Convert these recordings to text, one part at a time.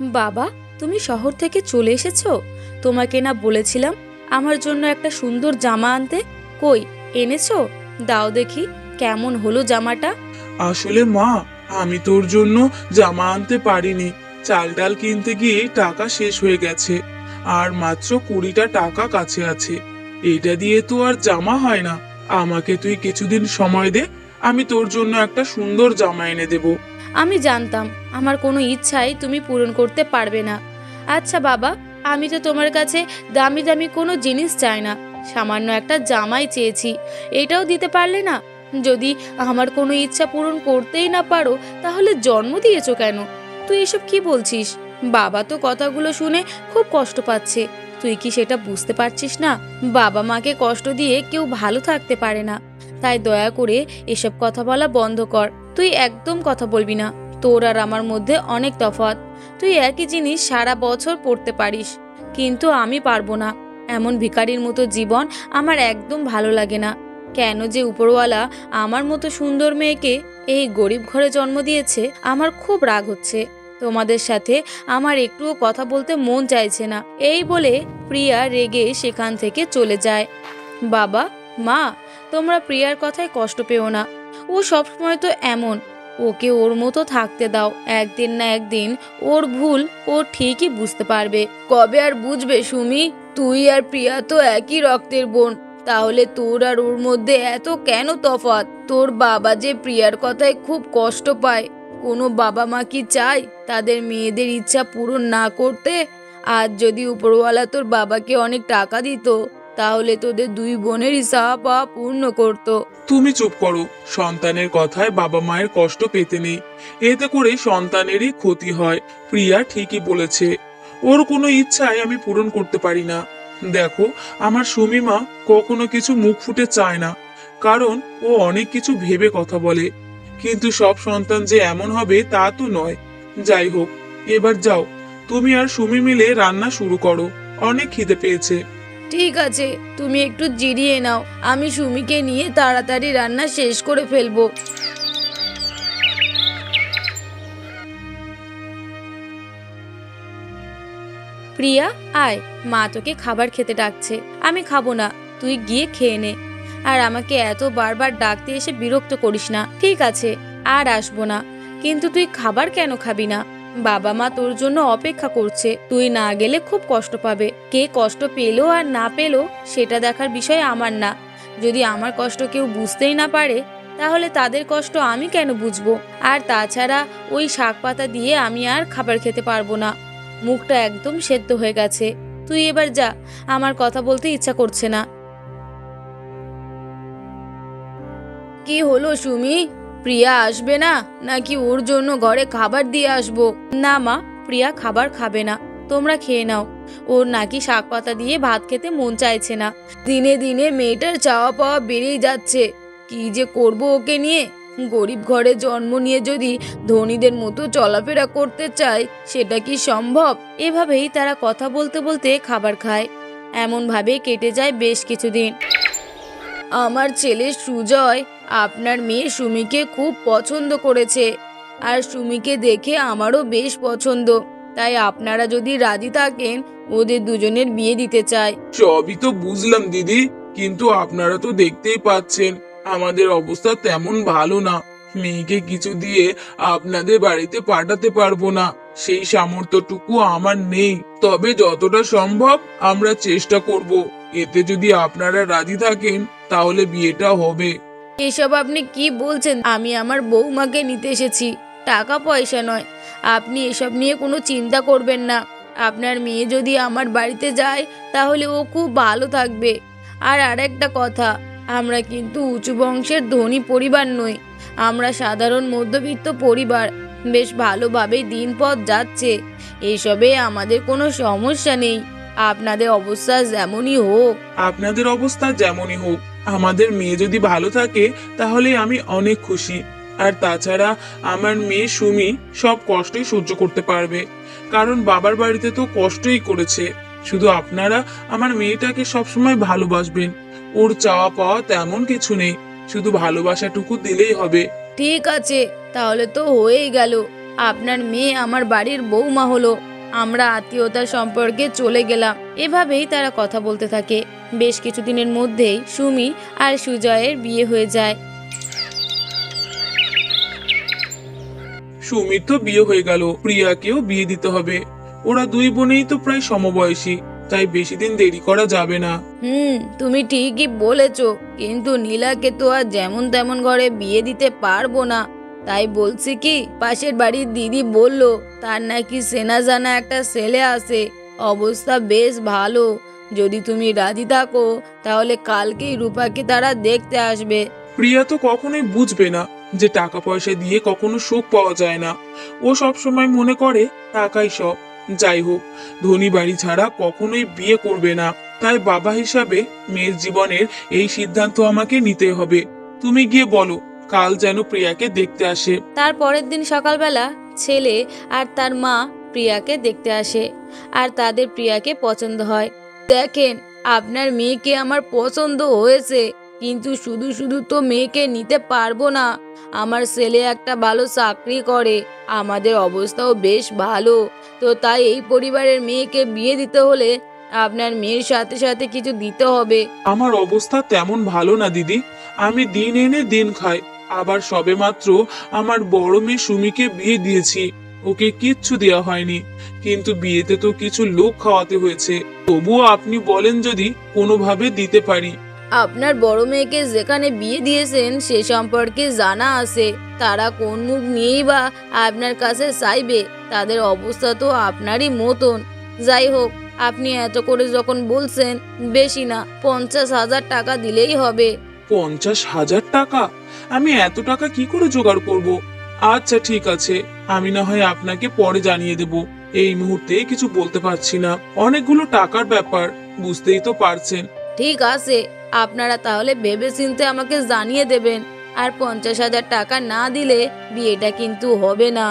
বাবা, তুমি শহর থেকে চলে এসেছো? তোমাকে না বলেছিলাম আমার জন্য একটা সুন্দর জামা আনতে? কই, এনেছো? দাও দেখি কেমন হলো জামাটা। আসলে মা, আমি তোর জন্য জামা আনতে পারিনি। চাল ডাল কিনতে গিয়ে টাকা শেষ হয়ে গেছে, আর মাত্র 20টা টাকা কাছে আছে। এটা দিয়ে তো আর জামা হয় না। আমাকে তুই কিছুদিন সময় দে, আমি তোর জন্য একটা সুন্দর জামা এনে দেব। আমি জানতাম আমার কোনো ইচ্ছাই তুমি পূরণ করতে পারবে না। আচ্ছা বাবা, আমি তো তোমার কাছে দামি দামি কোনো জিনিস চাই না, সামান্য একটা জামাই চেয়েছি, এটাও দিতে পারলে না? যদি আমার কোনো ইচ্ছা পূরণ করতেই না পারো, তাহলে জন্ম দিয়েছো কেন? তুই এসব কি বলছিস? বাবা তো কথাগুলো শুনে খুব কষ্ট পাচ্ছে। তুই কি সেটা বুঝতে পারছিস না? বাবা মাকে কষ্ট দিয়ে কেউ ভালো থাকতে পারে না। তাই দয়া করে এসব কথা বলা বন্ধ কর। তুই একদম কথা বলবি না। তোর আর আমার মধ্যে অনেক তফাৎ। তুই একই জিনিস সারা বছর পড়তে পারিস, কিন্তু আমি পারবো না। এমন ভিখারির মতো জীবন আমার একদম ভালো লাগে না। কেন যে উপরওয়ালা আমার মতো সুন্দর মেয়েকে এই গরিব ঘরে জন্ম দিয়েছে, আমার খুব রাগ হচ্ছে। তোমাদের সাথে আমার একটুও কথা বলতে মন চাইছে না। এই বলে প্রিয়া রেগে সেখান থেকে চলে যায়। বাবা, মা, তোমরা প্রিয়ার কথায় কষ্ট পেও না। ও সবসময় তো এমন। ওকে ওর মতো থাকতে দাও। একদিন না একদিন ওর ভুল ও ঠিকই বুঝতে পারবে। কবে আর বুঝবে সুমি? তুই আর প্রিয়া তো একই রক্তের বোন, তাহলে তোর আর ওর মধ্যে এত কেন তফাৎ? তোর বাবা যে প্রিয়ার কথায় খুব কষ্ট পায়। কোনো বাবা মা কি চায় তাদের মেয়েদের ইচ্ছা পূরণ না করতে? আজ যদি উপরওয়ালা তোর বাবাকে অনেক টাকা দিত, তাহলে তোদের দুই বোনেরই চাওয়া পাওয়া পূর্ণ করতো। তুমি চুপ করো। সন্তানের কথায় বাবা মায়ের কষ্ট পেতে নেই, এতে করে সন্তানেরই ক্ষতি হয়। প্রিয়া ঠিকই বলেছে, ওর কোনো ইচ্ছাই আমি পূরণ করতে পারি না। দেখো, আমার সুমিমা কখনো কিছু মুখ ফুটে চায় না, কারণ ও অনেক কিছু ভেবে কথা বলে। কিন্তু সব সন্তান যে এমন হবে তা তো নয়। যাই হোক, এবার যাও, তুমি আর সুমি মিলে রান্না শুরু করো। অনেক খিদে পেয়েছে। ঠিক আছে, তুমি একটু জিরিয়ে নাও, আমি সুমিকে নিয়ে তাড়াতাড়ি রান্না শেষ করে ফেলবো। প্রিয়া, আয়, মা তোকে খাবার খেতে ডাকছে। আমি খাবো না, তুই গিয়ে খেয়ে নে। আর আমাকে এত বারবার ডাকতে এসে বিরক্ত করিস না, ঠিক আছে? আর আসবো না। কিন্তু তুই খাবার কেন খাবি না? বাবা মা তোর জন্য অপেক্ষা করছে। তুই না গেলে খুব কষ্ট পাবে। কে কষ্ট পেলো আর না পেলো সেটা দেখার বিষয় আমার না। যদি আমার কষ্ট কেউ বুঝতেই না পারে, তাহলে তাদের কষ্ট আমি কেন বুঝবো? আর তাছাড়া ওই শাক পাতা দিয়ে আমি আর খাবার খেতে পারবো না। মুখটা একদম সেদ্ধ হয়ে গেছে। তুই এবার যা, আমার কথা বলতে ইচ্ছা করছে না। কি হলো সুমি? প্রিয়া আসবে না নাকি ওর জন্য ঘরে খাবার দিয়ে আসবো? না মা, প্রিয়া খাবার খাবে না, তোমরা খেয়ে নাও। ওর নাকি শাক পাতা দিয়ে ভাত খেতে মন চাইছে না। দিনে দিনে মেয়েটার চাওয়া পাওয়া বেড়েই যাচ্ছে। কি যে করব ওকে নিয়ে? গরিব ঘরে জন্ম নিয়ে যদি ধনীদের মতো চলাফেরা করতে চায়, সেটা কি সম্ভব? এভাবেই তারা কথা বলতে বলতে খাবার খায়। এমন ভাবে কেটে যায় বেশ কিছুদিন। আমার ছেলে সুজয় আপনার মেয়ে সুমিকে খুব পছন্দ করেছে, আর সুমিকে দেখে আমারও বেশ পছন্দ। তাই আপনারা যদি রাজি থাকেন, ওদের দুজনের বিয়ে দিতে চাই। সবই তো বুঝলাম দিদি, কিন্তু আপনারা তো দেখতেই পাচ্ছেন আমাদের অবস্থা তেমন ভালো না। মেয়েকে কিছু দিয়ে আপনাদের বাড়িতে পাঠাতে পারবো না, সেই সামর্থ্যটুকু আমার নেই। তবে যতটা সম্ভব আমরা চেষ্টা করব। এতে যদি আপনারা রাজি থাকেন তাহলে বিয়েটা হবে। এসব আপনি কি বলছেন? আমি আমার বৌমাকে নিতে এসেছি, টাকা পয়সা নয়। আপনি এসব নিয়ে কোনো চিন্তা করবেন না। আপনার মেয়ে যদি আমার বাড়িতে যায়, তাহলে ও খুব ভালো থাকবে। আর আরেকটা কথা, আমরা কিন্তু উঁচু বংশের ধনী পরিবার নই। আমরা সাধারণ মধ্যবিত্ত পরিবার। বেশ ভালোভাবেই দিন পথ যাচ্ছে। এসবে আমাদের কোনো সমস্যা নেই। আপনাদের অবস্থা যেমনই হোক। আপনাদের অবস্থা যেমনই হোক, আমাদের মেয়ে যদি ভালো থাকে তাহলে আমি অনেক খুশি। আর তাছাড়া আমার মেয়ে সুমি সব কষ্টই সহ্য করতে পারবে, কারণ বাবার বাড়িতে তো কষ্টই করেছে। শুধু আপনারা আমার মেয়েটাকে সবসময় ভালোবাসবেন। ওর চাওয়া পাওয়া তেমন কিছু নেই, শুধু ভালোবাসাটুকু দিলেই হবে। ঠিক আছে, তাহলে তো হয়েই গেল। আপনার মেয়ে আমার বাড়ির বৌমা হলো, আমরা আত্মীয়তার সম্পর্কে চলে গেলাম। এভাবেই তারা কথা বলতে থাকে। বেশ কিছুদিনের মধ্যেই সুমি আর সুজয়ের বিয়ে হয়ে যায়। সুমির তো বিয়ে হয়ে গেল, প্রিয়াকেও বিয়ে দিতে হবে। ওরা দুই বোনেই তো প্রায় সমবয়সী, তাই বেশি দিন দেরি করা যাবে না। তুমি ঠিকই বলেছো, কিন্তু নীলাকে তো আর যেমন তেমন ঘরে বিয়ে দিতে পারবো না। তাই বলছি কি, পাশের বাড়ির দিদি বলল তার নাকি চেনা জানা একটা ছেলে আছে, অবস্থা বেশ ভালো। যদি তুমি রাজি থাকো তাহলে কালকেই রূপাকে তারা দেখতে আসবে। প্রিয়া তো কখনোই বুঝবে না যে টাকা পয়সা দিয়ে কখনো সুখ পাওয়া যায় না। ও সব সময় মনে করে টাকাই সব। যাই হোক, ধনী বাড়ি ছাড়া কখনোই বিয়ে করবে না। তাই বাবা হিসাবে মেয়ের জীবনের এই সিদ্ধান্ত আমাকে নিতে হবে। তুমি গিয়ে বলো কাল যেন প্রিয়াকে দেখতে আসে। তার পরের দিন সকালবেলা ছেলে আর তার মা প্রিয়াকে দেখতে আসে, আর তাদের প্রিয়াকে পছন্দ হয়। দেখেন, আপনার মেয়েকে আমার পছন্দ হয়েছে, কিন্তু শুধু শুধু তো মেয়েকে নিতে পারবো না। আমার ছেলে একটা ভালো চাকরি করে, আমাদের অবস্থাও বেশ ভালো। তো তাই এই পরিবারের মেয়েকে বিয়ে দিতে হলে আপনার মেয়ের সাথে সাথে কিছু দিতে হবে। আমার অবস্থা তেমন ভালো না দিদি। আমি দিন এনে দিন খাই। আবার সবেমাত্র আমার বড় মেয়ে সুমিকে বিয়ে দিয়েছি, ওকে কিচ্ছু দেওয়া হয়নি। কিন্তু বিয়েতে তো কিছু লোক খাওয়াতে হয়েছে। তবুও আপনি বলেন যদি কোনোভাবে দিতে পারি। আপনার বড় মেয়েকে যেখানে বিয়ে দিয়েছেন সে সম্পর্কে জানা আছে। তারা কোন মুখ নিয়েই বা আপনার কাছে চাইবে? তাদের অবস্থা তো আপনারই মতন। যাই হোক, আপনি এত করে যখন বলছেন, বেশি না 50,000 টাকা দিলেই হবে। 50,000 টাকা? আমি এত টাকা কি করে জোগাড় করব? আচ্ছা ঠিক আছে, আমি না হয় আপনাকে পরে জানিয়ে দেব। এই মুহূর্তে কিছু বলতে পারছি না। অনেকগুলো টাকার ব্যাপার, বুঝতেই তো পারছেন। ঠিক আছে, আপনারা তাহলে ভেবেচিন্তে আমাকে জানিয়ে দেবেন। আর 50,000 টাকা না দিলে বিয়েটা কিন্তু হবে না।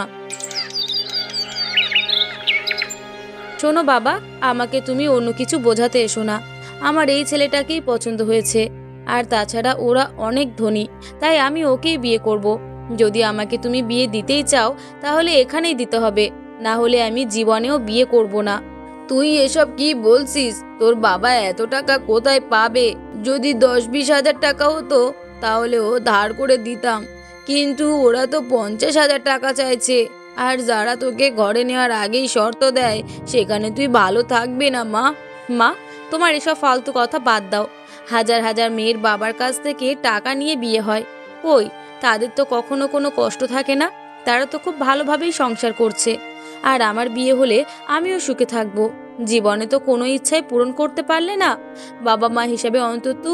শোনো বাবা, আমাকে তুমি অন্য কিছু বোঝাতে এসো না। আমার এই ছেলেটাকেই পছন্দ হয়েছে, আর তাছাড়া ওরা অনেক ধনী, তাই আমি ওকেই বিয়ে করব। যদি আমাকে তুমি বিয়ে দিতেই চাও তাহলে এখানেই দিতে হবে, না হলে আমি জীবনেও বিয়ে করব না। তুই এসব কি বলছিস? তোর বাবা এত টাকা কোথায় পাবে? যদি 10-20 হাজার টাকা হতো তাহলে ও ধার করে দিতাম, কিন্তু ওরা তো 50,000 টাকা চাইছে। আর যারা তোকে ঘরে নেওয়ার আগেই শর্ত দেয়, সেখানে তুই ভালো থাকবে না মা। মা, তোমার এসব ফালতু কথা বাদ দাও। হাজার হাজার মেয়ের বাবার কাছ থেকে টাকা নিয়ে বিয়ে হয়, ওই তাদের তো কখনো কোনো কষ্ট থাকে না। তারা তো খুব ভালোভাবেই সংসার করছে। আর আমার বিয়ে হলে আমিও সুখে থাকবো। জীবনে তো কোনো ইচ্ছাই পূরণ করতে পারলে না, বাবা মা হিসেবে অন্তত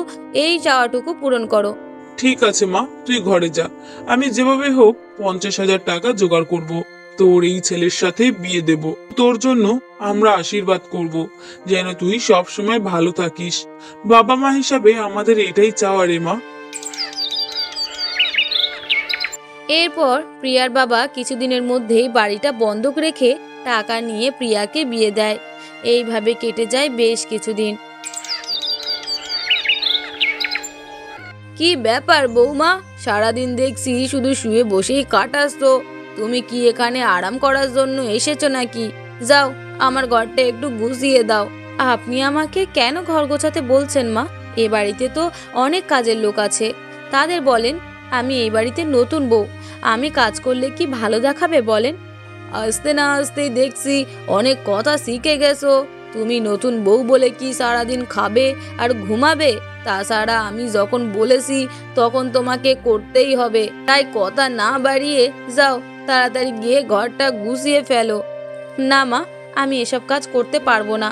এই চাওয়াটুকু পূরণ করো। ঠিক আছে মা, তুই ঘরে যা। আমি যেভাবে হোক 50,000 টাকা জোগাড় করব। তোর এই ছেলের সাথে বিয়ে দেব। তোর জন্য আমরা আশীর্বাদ করব যেন তুই সব সময় ভালো থাকিস। বাবা মা হিসাবে আমাদের এটাই চাওয়া রে মা। এরপর প্রিয়ার বাবা কিছুদিনের মধ্যেই বাড়িটা বন্ধক রেখে টাকা নিয়ে প্রিয়াকে বিয়ে দেয়। এইভাবে কেটে যায় বেশ কিছুদিন। কি ব্যাপার বৌমা, সারাদিন দেখছি শুধু শুয়ে বসেই কাটাস তো। তুমি কি এখানে আরাম করার জন্য এসেছো নাকি? যাও, আমার ঘরটা একটু গুছিয়ে দাও। আপনি আমাকে কেন ঘর গোছাতে বলছেন মা? এ বাড়িতে তো অনেক কাজের লোক আছে, তাদের বলেন। আমি এই বাড়িতে নতুন বউ, আমি কাজ করলে কি ভালো দেখাবে বলেন? আসতে না আসতেই দেখছি অনেক কথা শিখে গেছো। তুমি নতুন বউ বলে কি সারাদিন খাবে আর ঘুমাবে? তাছাড়া আমি যখন বলেছি তখন তোমাকে করতেই হবে। তাই কথা না বাড়িয়ে যাও, তাড়াতাড়ি গিয়ে ঘরটা গুছিয়ে ফেলো। না মা, আমি এসব কাজ করতে পারবো না।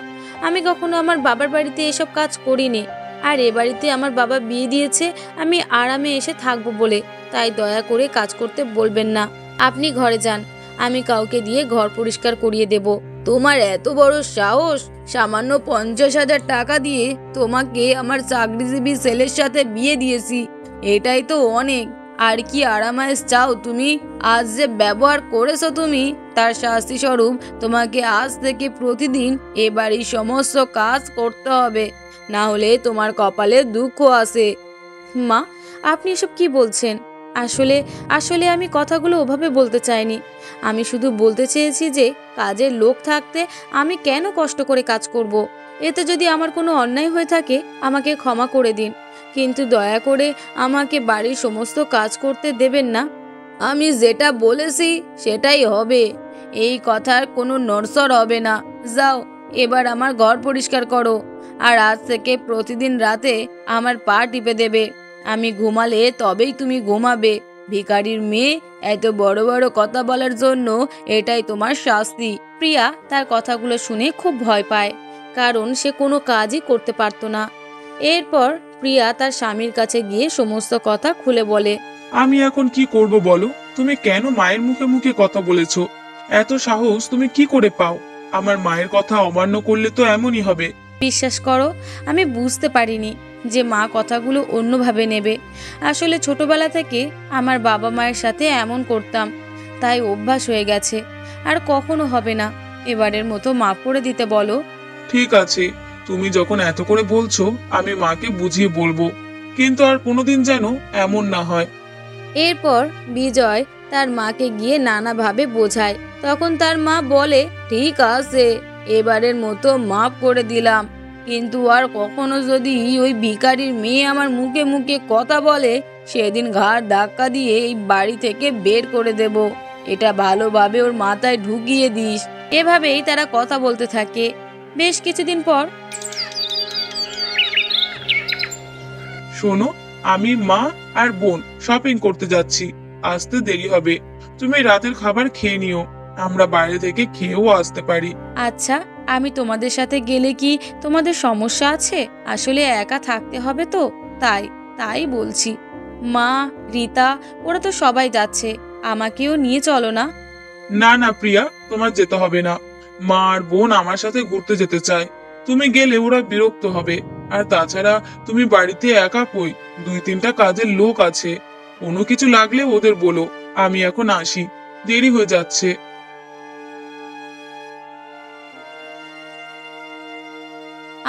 আমি কখনো আমার বাবার বাড়িতে এসব কাজ করিনি। আর এ বাড়িতে আমার বাবা বিয়ে দিয়েছে আমি আরামে এসে থাকবো বলে, তাই দয়া করে কাজ করতে বলবেন না। আপনি ঘরে যান, আমি কাউকে দিয়ে ঘর পরিষ্কার করিয়ে দেব। তোমার এত বড় সাহস! সামান্য 50,000 টাকা দিয়ে তোমাকে আমার চাকরিজীবী ছেলের সাথে বিয়ে দিয়েছি, এটাই তো অনেক। আর কি আরামায়েশ চাও তুমি? আজ যে ব্যবহার করেছো তুমি, তার শাস্তি স্বরূপ তোমাকে আজ থেকে প্রতিদিন এ বাড়ির সমস্ত কাজ করতে হবে, না হলে তোমার কপালে দুঃখ আসে। মা, আপনি এসব কি বলছেন? আসলে আসলে আমি কথাগুলো ওভাবে বলতে চাইনি। আমি শুধু বলতে চেয়েছি যে কাজের লোক থাকতে আমি কেন কষ্ট করে কাজ করব। এতে যদি আমার কোনো অন্যায় হয়ে থাকে আমাকে ক্ষমা করে দিন, কিন্তু দয়া করে আমাকে বাড়ির সমস্ত কাজ করতে দেবেন না। আমি যেটা বলেছি সেটাই হবে, এই কথার কোনো নড়চড় হবে না। যাও, এবার আমার ঘর পরিষ্কার করো, আর আজ থেকে প্রতিদিন রাতে আমার পা টিপে দেবে। আমি ঘুমালে তবেই তুমি ঘুমাবে। ভিখারির মেয়ে, এত বড় বড় কথা বলার জন্য এটাই তোমার শাস্তি। প্রিয়া তার কথাগুলো শুনে খুব ভয় পায়, কারণ সে কোনো কাজই করতে পারতো না। এরপর প্রিয়া তার স্বামীর কাছে গিয়ে সমস্ত কথা খুলে বলে। আমি এখন কি করব বলো? তুমি কেন মায়ের মুখে মুখে কথা বলেছো? এত সাহস তুমি কি করে পাও? আমার মায়ের কথা অমান্য করলে তো এমনই হবে। বিশ্বাস করো, আমি বুঝতে পারিনি যে মা কথাগুলো অন্যভাবে নেবে। আসলে ছোটবেলা থেকে আমার বাবা মায়ের সাথে এমন করতাম, তাই অভ্যাস হয়ে গেছে, আর কখনো হবে না। এবারের মতো মাফ করে দিতে বলো। ঠিক আছে, তুমি যখন এত করে বলছো আমি মাকে বুঝিয়ে বলবো, কিন্তু আর কোনোদিন যেন এমন না হয়। এরপর বিজয় তার মাকে গিয়ে নানাভাবে বোঝায়। তখন তার মা বলে, ঠিক আছে, এবারের মতো মাফ করে দিলাম, কিন্তু আর কখনো যদি ওই ভিখারির মেয়ে আমার মুখে মুখে কথা বলে সেদিন ঘাড় ধাক্কা দিয়ে এই বাড়ি থেকে বের করে দেব। এটা ভালোভাবে ওর মাথায় ঢুকিয়ে দিস। এভাবেই তারা কথা বলতে থাকে। বেশ কিছুদিন পর শোনো, আমি, মা আর বোন শপিং করতে যাচ্ছি, আসতে দেরি হবে। তুমি রাতের খাবার খেয়ে নিও, আমরা বাইরে থেকে খেয়েও আসতে পারি। আচ্ছা, আমি তোমাদের সাথে গেলে কি তোমাদের সমস্যা আছে? আসলে একা থাকতে হবে তো, তাই তাই বলছি। মা, রীতা, ওরা তো সবাই যাচ্ছে, আমাকেও নিয়ে চলো না। না না প্রিয়া, তোমার যেতে হবে না। মা আর বোন আমার সাথে ঘুরতে যেতে চায়, তুমি গেলে ওরা বিরক্ত হবে। আর তাছাড়া তুমি বাড়িতে একা কই, 2-3টা কাজের লোক আছে। কোনো কিছু লাগলে ওদের বলো। আমি এখন আসি, দেরি হয়ে যাচ্ছে।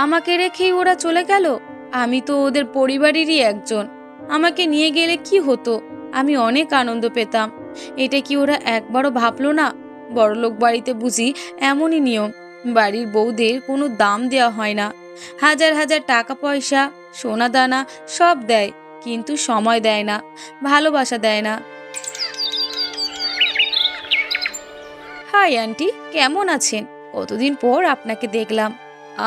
আমাকে রেখেই ওরা চলে গেল। আমি তো ওদের পরিবারেরই একজন, আমাকে নিয়ে গেলে কি হতো? আমি অনেক আনন্দ পেতাম। এটা কি ওরা একবারও ভাবলো না? বড়লোক বাড়িতে বুঝি এমনই নিয়ম, বাড়ির বউদের কোনো দাম দেওয়া হয় না। হাজার হাজার টাকা পয়সা, সোনা দানা সব দেয়, কিন্তু সময় দেয় না, ভালোবাসা দেয় না। হাই আন্টি, কেমন আছেন? কতদিন পর আপনাকে দেখলাম।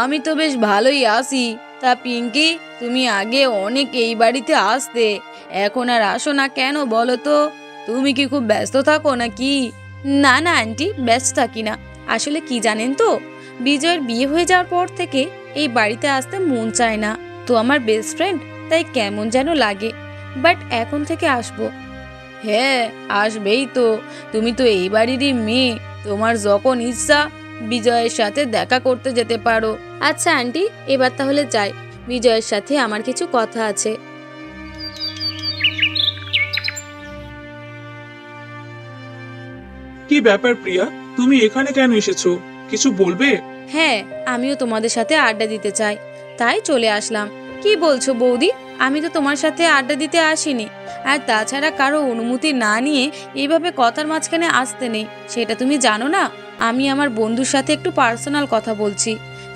আমি তো বেশ ভালোই আছি। তা পিঙ্কি, তুমি আগে অনেক এই বাড়িতে আসতে, এখন আর আসো না কেন বলো তো? তুমি কি খুব ব্যস্ত থাকো নাকি? না না আন্টি, ব্যস্ত থাকি না। আসলে কি জানেন তো, বিজয়ের বিয়ে হয়ে যাওয়ার পর থেকে এই বাড়িতে আসতে মন চায় না। তো আমার বেস্ট ফ্রেন্ড, তাই কেমন যেন লাগে। বাট এখন থেকে আসবো। হ্যাঁ, আসবেই তো। তুমি তো এই বাড়িরই মেয়ে, তোমার যখন ইচ্ছা বিজয়ের সাথে দেখা করতে যেতে পারো। আচ্ছা আন্টি, এবার তাহলে যাই, বিজয়ের সাথে আমার কিছু কথা আছে। কি ব্যাপার প্রিয়া, তুমি এখানে কেন এসেছো? কিছু বলবে? হ্যাঁ, আমিও তোমাদের সাথে আড্ডা দিতে চাই, তাই চলে আসলাম। কি বলছো বৌদি? আমি তো তোমার সাথে আড্ডা দিতে আসিনি। আর তাছাড়া কারো অনুমতি না নিয়ে এইভাবে কথার মাঝখানে আসতে নেই, সেটা তুমি জানো না? আমি আমার বন্ধুর সাথে একটু পার্সোনাল কথা বলছি,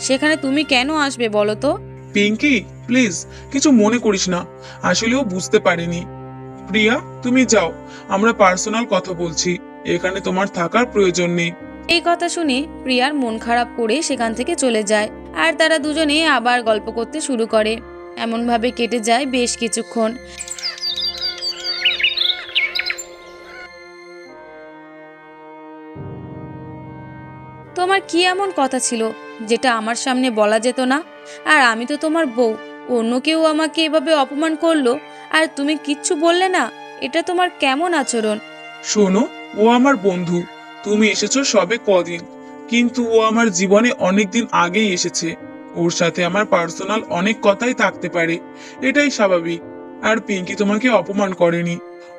সেখানে তুমি কেন আসবে বলো তো? পিঙ্কি, প্লিজ কিছু মনে করিস না, আসলেও বুঝতে পারিনি। প্রিয়া, তুমি যাও, আমরা পার্সোনাল কথা বলছি, এখানে তোমার থাকার প্রয়োজন নেই। এই কথা শুনে প্রিয়ার মন খারাপ করে সেখান থেকে চলে যায়, আর তারা দুজনে আবার গল্প করতে শুরু করে। এমনভাবে কেটে যায় বেশ কিছুক্ষণ। তোমার কি এমন কথা ছিল যেটা আমার সামনে বলা যেত না? আর আমি তো তোমার বউ, অন্য কেউ আমাকে এভাবে অপমান করলো আর তুমি কিচ্ছু বললে না, এটা তোমার কেমন আচরণ? শোনো, ও আমার বন্ধু, তুমি এসেছো সবে কদিন, কিন্তু ও আমার জীবনে অনেকদিন আগেই এসেছে। ওর সাথে আমার পার্সোনাল অনেক কথাই থাকতে পারে, এটাই স্বাভাবিক। আর পিঙ্কি তোমাকে অপমান করেনি,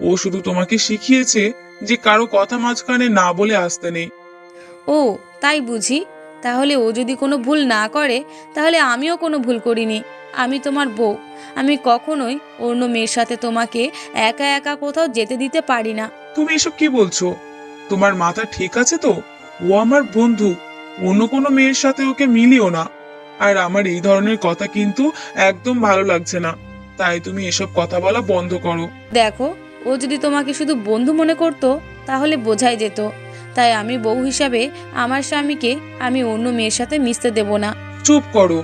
ও শুধু তোমাকে শিখিয়েছে যে কারো কথা মাঝখানে না বলে আসতে নেই। ও, তাই বুঝি? তাহলে ও যদি কোনো ভুল না করে তাহলে আমিও কোনো ভুল করিনি। আমি তোমার বউ। আমি কখনোই অন্য মেয়ের সাথে তোমাকে একা একা কোথাও যেতে দিতে পারি না। তুমি এসব কি বলছো? তোমার মাথা ঠিক আছে তো? ও আমার বন্ধু, অন্য কোনো মেয়ের সাথে ওকে মিলিও না। আর আমার এই ধরনের কথা কিন্তু একদম ভালো লাগছে না, তাই তুমি এসব কথা বলা বন্ধ করো। দেখো, ও যদি তোমাকে শুধু বন্ধু মনে করতো তাহলে বোঝাই যেত। তাই আমি বউ হিসাবে আমার স্বামীকে আমি অন্য মেয়ের সাথে মিশতে দেব না। চুপ করো,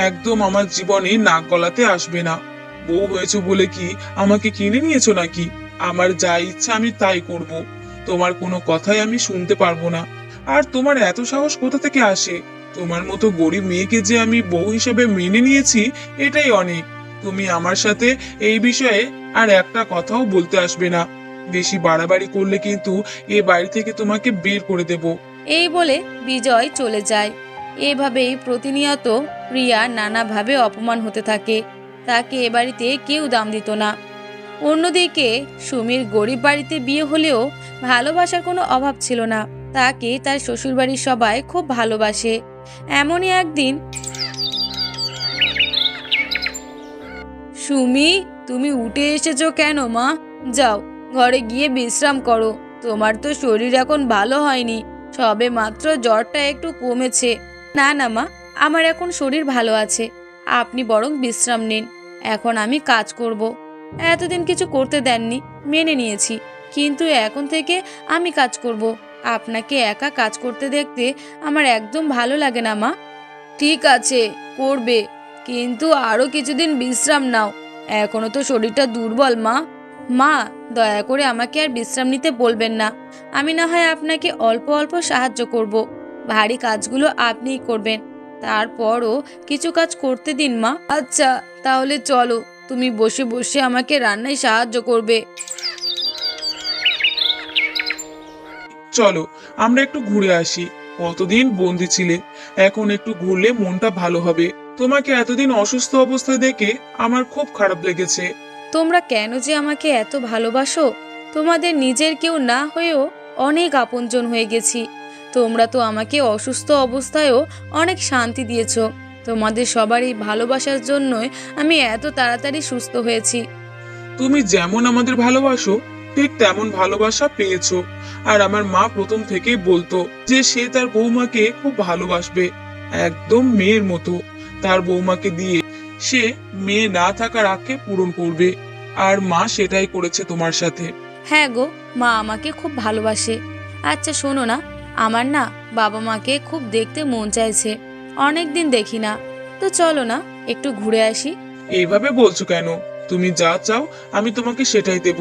একদম আমার জীবনে নাক গলাতে আসবে না। বউ হয়েছো বলে কি আমাকে কিনে নিয়েছো নাকি? আমার যা ইচ্ছা আমি তাই করব, তোমার কোনো কথাই আমি শুনতে পারবো না। আর তোমার এত সাহস কোথা থেকে আসে? তোমার মতো গরিব মেয়েকে যে আমি বউ হিসেবে মেনে নিয়েছি, এটাই অনেক। তুমি আমার সাথে এই বিষয়ে আর একটা কথাও বলতে আসবে না। বেশি বাড়াবাড়ি করলে কিন্তু এ বাড়ি থেকে তোমাকে বের করে দেব। এই বলে বিজয় চলে যায়। এভাবেই প্রতিনিয়ত প্রিয়া নানাভাবে অপমান হতে থাকে। তাকে এ বাড়িতে কেউ দাম দিত না। অন্যদিকে সুমির গরিব বাড়িতে বিয়ে হলেও ভালোবাসার কোনো অভাব ছিল না। তাকে তার শ্বশুরবাড়ির সবাই খুব ভালোবাসে। এমনই একদিন, সুমি, তুমি উঠে এসেছো কেন মা? যাও, ঘরে গিয়ে বিশ্রাম করো। তোমার তো শরীর এখন ভালো হয়নি, সবে মাত্র জ্বরটা একটু কমেছে। না না মা, আমার এখন শরীর ভালো আছে। আপনি বরং বিশ্রাম নিন, এখন আমি কাজ করব। এতদিন কিছু করতে দেননি, মেনে নিয়েছি, কিন্তু এখন থেকে আমি কাজ করব। আপনাকে একা কাজ করতে দেখতে আমার একদম ভালো লাগে না মা। ঠিক আছে, করবে, কিন্তু আরো কিছুদিন বিশ্রাম নাও। এখনো তো শরীরটা দুর্বল মা। মা, দয়া করে আমাকে আর বিশ্রাম নিতে বলবেন না। আমি না হয় আপনাকে অল্প অল্প সাহায্য করব। ভারী কাজগুলো আপনিই করবেন। তারপরও কিছু কাজ করতে দিন মা। আচ্ছা, তাহলে চলো, তুমি বসে বসে আমাকে রান্নায় সাহায্য করবে। চলো আমরা একটু ঘুরে আসি। কতদিন বন্দি ছিলে, এখন একটু ঘুরলে মনটা ভালো হবে। তোমাকে এতদিন অসুস্থ অবস্থায় দেখে আমার খুব খারাপ লেগেছে। তোমরা কেন যে আমাকে এত ভালোবাসো? তোমাদের নিজের কেউ না হয়েও অনেক আপনজন হয়ে গেছি। তোমরা তো আমাকে অসুস্থ অবস্থায়ও অনেক শান্তি দিয়েছো। তোমাদের সবার এই ভালোবাসার জন্যই আমি এত তাড়াতাড়ি সুস্থ হয়েছি। তুমি যেমন আমাদের ভালোবাসো, ঠিক তেমন ভালোবাসা পেয়েছো। আর আমার মা প্রথম থেকেই বলতো যে সে তার বৌমাকে খুব ভালোবাসবে, একদম মেয়ের মতো। তার বৌমাকে দিয়ে সে মেয়ে না থাকার আগে পূরণ করবে। আর মা সেটাই করেছে তোমার সাথে। হ্যাঁ গো, মা আমাকে খুব ভালোবাসে। আচ্ছা শোনো না, আমার না বাবা মাকে খুব দেখতে মন চাইছে, অনেক দিন দেখি না। তো চলো না, একটু ঘুরে আসি। এইভাবে বলছো কেন? তুমি যা চাও আমি তোমাকে সেটাই দেব।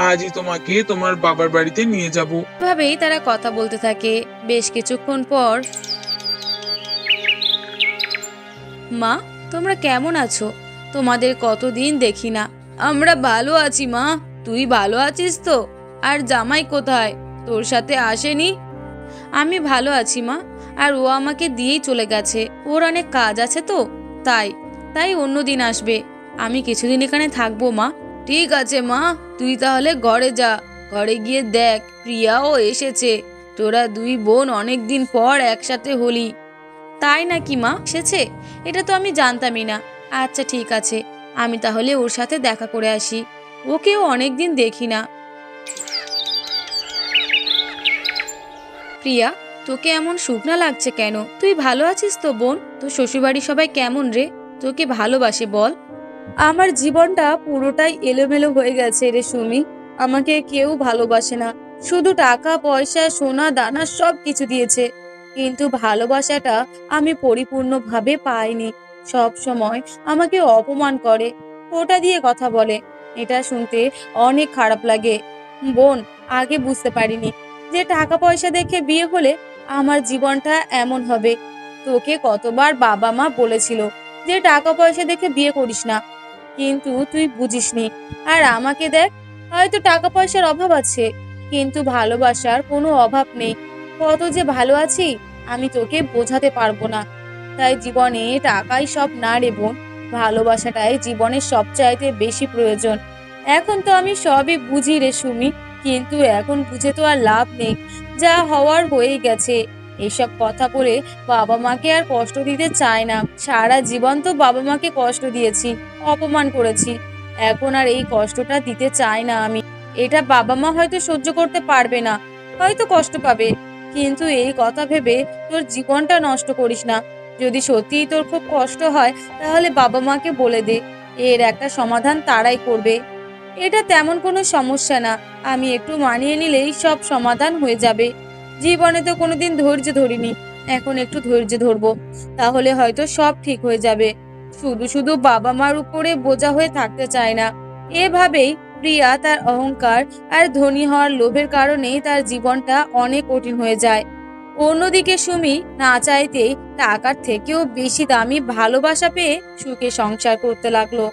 আজই তোমাকে তোমার বাবার বাড়িতে নিয়ে যাব। এভাবেই তারা কথা বলতে থাকে। বেশ কিছুক্ষণ পর, মা, তোমরা কেমন আছো? তোমাদের কতদিন দেখি না। আমরা ভালো আছি মা, তুই ভালো আছিস তো? আর জামাই কোথায়, তোর সাথে আসেনি? আমি ভালো আছি মা, আর ও আমাকে দিয়েই চলে গেছে। ওর অনেক কাজ আছে তো, তাই তাই অন্যদিন আসবে। আমি কিছুদিন এখানে থাকবো মা। ঠিক আছে মা, তুই তাহলে ঘরে যা। ঘরে গিয়ে দেখ প্রিয়াও এসেছে। তোরা দুই বোন অনেক দিন পর একসাথে হলি। তাই নাকি মা, এসেছে? এটা তো আমি জানতামই না। আচ্ছা ঠিক আছে, আমি তাহলে ওর সাথে দেখা করে আসি। ওকেও অনেকদিন দেখি না। প্রিয়া, তোকে এমন শুকনা লাগছে কেন? তুই ভালো আছিস তো বোন? তোর শ্বশুরবাড়ির সবাই কেমন রে? তোকে ভালোবাসে বল। আমার জীবনটা পুরোটাই এলোমেলো হয়ে গেছে রে সুমি। আমাকে কেউ ভালোবাসে না, শুধু টাকা পয়সা সোনা দানা সব কিছু দিয়েছে, কিন্তু ভালোবাসাটা আমি পরিপূর্ণভাবে পাইনি। সব সময় আমাকে অপমান করে, ওটা দিয়ে কথা বলে। এটা শুনতে অনেক খারাপ লাগে বোন। আগে বুঝতে পারিনি যে টাকা পয়সা দেখে বিয়ে হলে আমার জীবনটা এমন হবে। তোকে কতবার বাবা মা বলেছিল যে টাকা পয়সা দেখে বিয়ে করিস না, কিন্তু তুই বুঝিসনি। আর আমাকে দেখ, হয়তো টাকা পয়সার অভাব আছে, কিন্তু ভালোবাসার কোনো অভাব নেই। কত যে ভালো আছি আমি তোকে বোঝাতে পারবো না। তাই জীবনে টাকাই সব না রে বোন, ভালোবাসাটাই জীবনের সবচাইতে বেশি প্রয়োজন। এখন তো আমি সবই বুঝি রে সুমি, কিন্তু এখন বুঝে তো আর লাভ নেই। যা হওয়ার হয়ে গেছে। এসব কথা বলে বাবা মাকে আর কষ্ট দিতে চায় না। সারা জীবন তো বাবা মাকে কষ্ট দিয়েছি, অপমান করেছি, এখন আর এই কষ্টটা দিতে চাই না আমি। এটা বাবা মা হয়তো সহ্য করতে পারবে না, হয়তো কষ্ট পাবে, কিন্তু এই কথা ভেবে তোর জীবনটা নষ্ট করিস না। যদি সত্যিই তোর খুব কষ্ট হয় তাহলে বাবা মাকে বলে দে, এর একটা সমাধান তারাই করবে। এটা তেমন কোনো সমস্যা না, আমি একটু মানিয়ে নিলেই সব সমাধান হয়ে যাবে। জীবনে তো কোনোদিন ধৈর্য ধরিনি, এখন একটু ধৈর্য ধরবো, তাহলে হয়তো সব ঠিক হয়ে যাবে। শুধু শুধু বাবা মার উপরে বোঝা হয়ে থাকতে চায় না। এভাবেই প্রিয়া তার অহংকার আর ধনী হওয়ার লোভের কারণেই তার জীবনটা অনেক কঠিন হয়ে যায়। অন্যদিকে সুমি না চাইতেই টাকার থেকেও বেশি দামি ভালোবাসা পেয়ে সুখে সংসার করতে লাগলো।